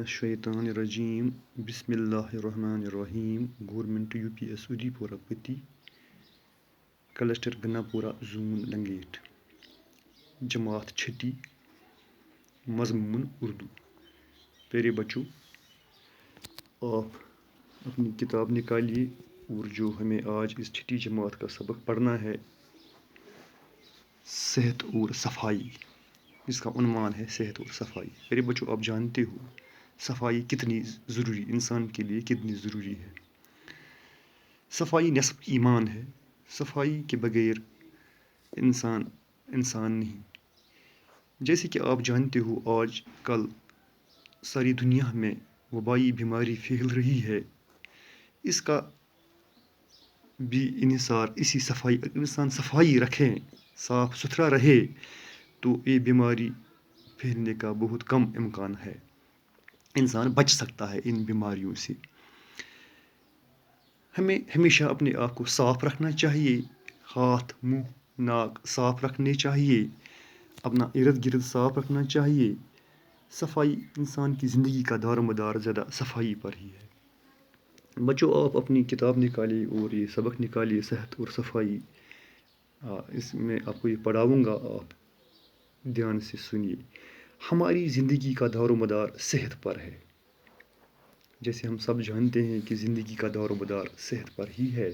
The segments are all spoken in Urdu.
الشیطان الرجیم بسم اللہ الرحمن الرحیم گورنمنٹ UPS ادی پورہ پتی کلسٹر گنا پورہ زون لنگیٹ جماعت چھٹی مضمون اردو. پیارے بچوں، آپ اپنی کتاب نکالیے اور جو ہمیں آج اس چھٹی جماعت کا سبق پڑھنا ہے صحت اور صفائی، اس کا عنوان ہے صحت اور صفائی. پیارے بچوں، آپ جانتے ہو صفائی کتنی ضروری، انسان کے لیے کتنی ضروری ہے. صفائی نصف ایمان ہے. صفائی کے بغیر انسان نہیں. جیسے کہ آپ جانتے ہو آج کل ساری دنیا میں وبائی بیماری پھیل رہی ہے. اس کا بھی انحصار اسی صفائی، اگر انسان صفائی رکھیں، صاف ستھرا رہے تو یہ بیماری پھیلنے کا بہت کم امکان ہے. انسان بچ سکتا ہے ان بیماریوں سے. ہمیں ہمیشہ اپنے آپ کو صاف رکھنا چاہیے. ہاتھ، منہ، ناک صاف رکھنے چاہیے. اپنا ارد گرد صاف رکھنا چاہیے. صفائی انسان کی زندگی کا دار و مدار زیادہ صفائی پر ہی ہے. بچوں، آپ اپنی کتاب نکالیے اور یہ سبق نکالیے صحت اور صفائی. اس میں آپ کو یہ پڑھاؤں گا، آپ دھیان سے سنیے. ہماری زندگی کا دار و مدار صحت پر ہے. جیسے ہم سب جانتے ہیں کہ زندگی کا دار و مدار صحت پر ہی ہے.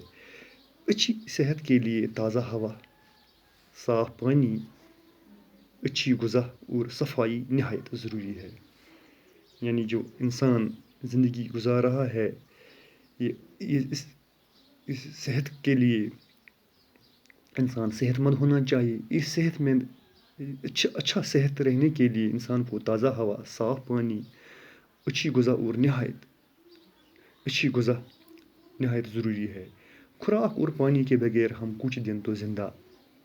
اچھی صحت کے لیے تازہ ہوا، صاف پانی، اچھی غذا اور صفائی نہایت ضروری ہے. یعنی جو انسان زندگی گزار رہا ہے، اس صحت کے لیے انسان صحت مند ہونا چاہیے. اس صحت میں اچھا صحت رہنے کے لیے انسان کو تازہ ہوا، صاف پانی، اچھی غذا اور نہایت ضروری ہے. خوراک اور پانی کے بغیر ہم کچھ دن تو زندہ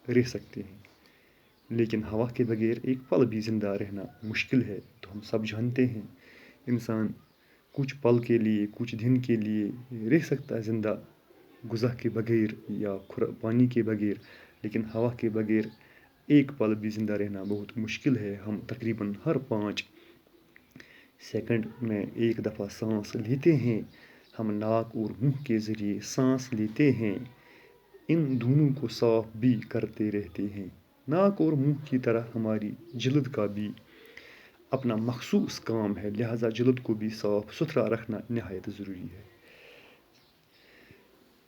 رہ سکتے ہیں، لیکن ہوا کے بغیر ایک پل بھی زندہ رہنا مشکل ہے. تو ہم سب جانتے ہیں انسان کچھ پل کے لیے، کچھ دن کے لیے رہ سکتا ہے زندہ غذا کے بغیر یا پانی کے بغیر، لیکن ہوا کے بغیر ایک پل بھی زندہ رہنا بہت مشکل ہے. ہم تقریباً ہر 5 سیکنڈ میں ایک دفعہ سانس لیتے ہیں. ہم ناک اور منہ کے ذریعے سانس لیتے ہیں. ان دونوں کو صاف بھی کرتے رہتے ہیں. ناک اور منہ کی طرح ہماری جلد کا بھی اپنا مخصوص کام ہے، لہذا جلد کو بھی صاف ستھرا رکھنا نہایت ضروری ہے.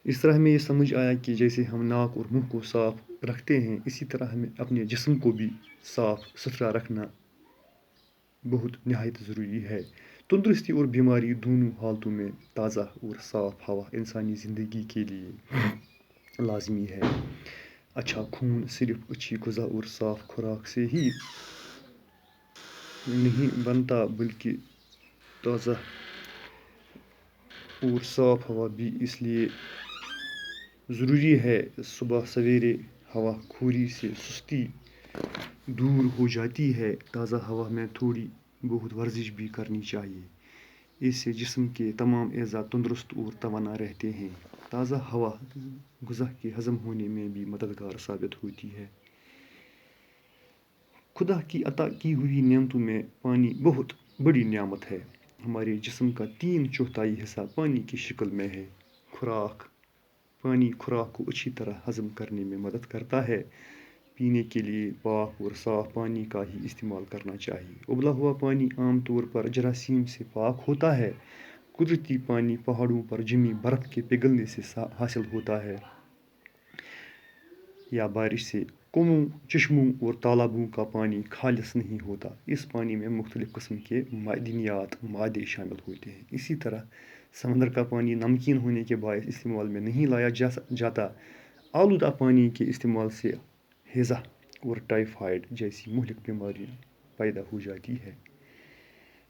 اس طرح ہمیں یہ سمجھ آیا کہ جیسے ہم ناک اور منہ کو صاف رکھتے ہیں، اسی طرح ہمیں اپنے جسم کو بھی صاف ستھرا رکھنا بہت نہایت ضروری ہے. تندرستی اور بیماری دونوں حالتوں میں تازہ اور صاف ہوا انسانی زندگی کے لیے لازمی ہے. اچھا خون صرف اچھی غذا اور صاف خوراک سے ہی نہیں بنتا، بلکہ تازہ اور صاف ہوا بھی اس لیے ضروری ہے. صبح سویرے ہوا خوری سے سستی دور ہو جاتی ہے. تازہ ہوا میں تھوڑی بہت ورزش بھی کرنی چاہیے. اس سے جسم کے تمام اعضاء تندرست اور توانا رہتے ہیں. تازہ ہوا غذا کے ہضم ہونے میں بھی مددگار ثابت ہوتی ہے. خدا کی عطا کی ہوئی نعمتوں میں پانی بہت بڑی نعمت ہے. ہمارے جسم کا 3/4 حصہ پانی کی شکل میں ہے. پانی خوراک کو اچھی طرح ہضم کرنے میں مدد کرتا ہے. پینے کے لیے پاک اور صاف پانی کا ہی استعمال کرنا چاہیے. ابلا ہوا پانی عام طور پر جراثیم سے پاک ہوتا ہے. قدرتی پانی پہاڑوں پر جمی برف کے پگھلنے سے حاصل ہوتا ہے یا بارش سے. کنووں، چشموں اور تالابوں کا پانی خالص نہیں ہوتا. اس پانی میں مختلف قسم کے معدنیات، مادے شامل ہوتے ہیں. اسی طرح سمندر کا پانی نمکین ہونے کے باعث استعمال میں نہیں لایا جاتا. آلودہ پانی کے استعمال سے ہیضہ اور ٹائفائڈ جیسی مہلک بیماریاں پیدا ہو جاتی ہے.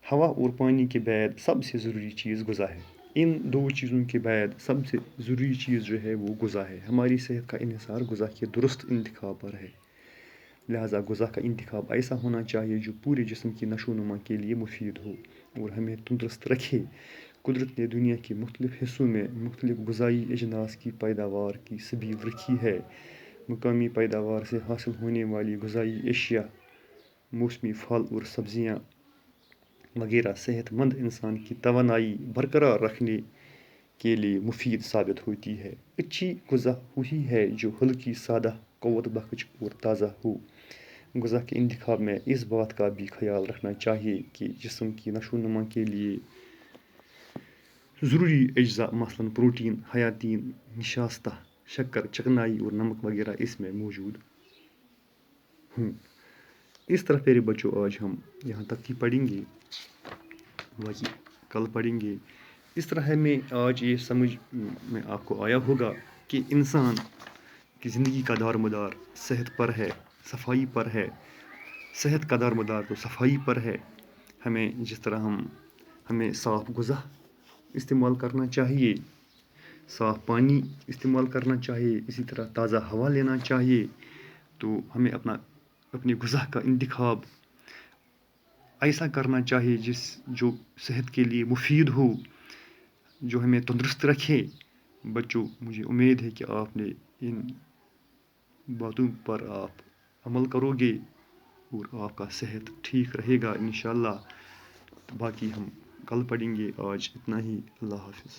ہوا اور پانی کے بعد سب سے ضروری چیز غذا ہے. ان 2 چیزوں کے بعد سب سے ضروری چیز جو ہے وہ غذا ہے. ہماری صحت کا انحصار غذا کے درست انتخاب پر ہے. لہذا غذا کا انتخاب ایسا ہونا چاہیے جو پورے جسم کی نشو و نما کے لیے مفید ہو اور ہمیں تندرست رکھے. قدرت نے دنیا کے مختلف حصوں میں مختلف غذائی اجناس کی پیداوار کی سبیل رکھی ہے. مقامی پیداوار سے حاصل ہونے والی غذائی اشیاء، موسمی پھل اور سبزیاں وغیرہ صحت مند انسان کی توانائی برقرار رکھنے کے لیے مفید ثابت ہوتی ہے۔ اچھی غذا وہی ہے جو ہلکی، سادہ، قوت بخش اور تازہ ہو۔ غذا کے انتخاب میں اس بات کا بھی خیال رکھنا چاہیے کہ جسم کی نشو و نما کے لیے ضروری اجزاء مثلاً پروٹین، حیاتین، نشاستہ، شکر، چکنائی اور نمک وغیرہ اس میں موجود ہوں۔ اس طرح پیارے بچوں آج ہم یہاں تک ہی پڑھیں گے، باقی کل پڑھیں گے۔ اس طرح ہمیں آج یہ سمجھ میں آپ کو آیا ہوگا کہ انسان کی زندگی کا دار مدار صحت پر ہے، صفائی پر ہے۔ صحت کا دار مدار تو صفائی پر ہے۔ ہمیں جس طرح ہمیں صاف غذا استعمال کرنا چاہیے، صاف پانی استعمال کرنا چاہیے، اسی طرح تازہ ہوا لینا چاہیے۔ تو ہمیں اپنی غذا کا انتخاب ایسا کرنا چاہیے جو صحت کے لیے مفید ہو، جو ہمیں تندرست رکھے۔ بچوں، مجھے امید ہے کہ آپ نے ان باتوں پر آپ عمل کرو گے اور آپ کا صحت ٹھیک رہے گا انشاءاللہ۔ باقی ہم کل پڑھیں گے، آج اتنا ہی۔ اللہ حافظ۔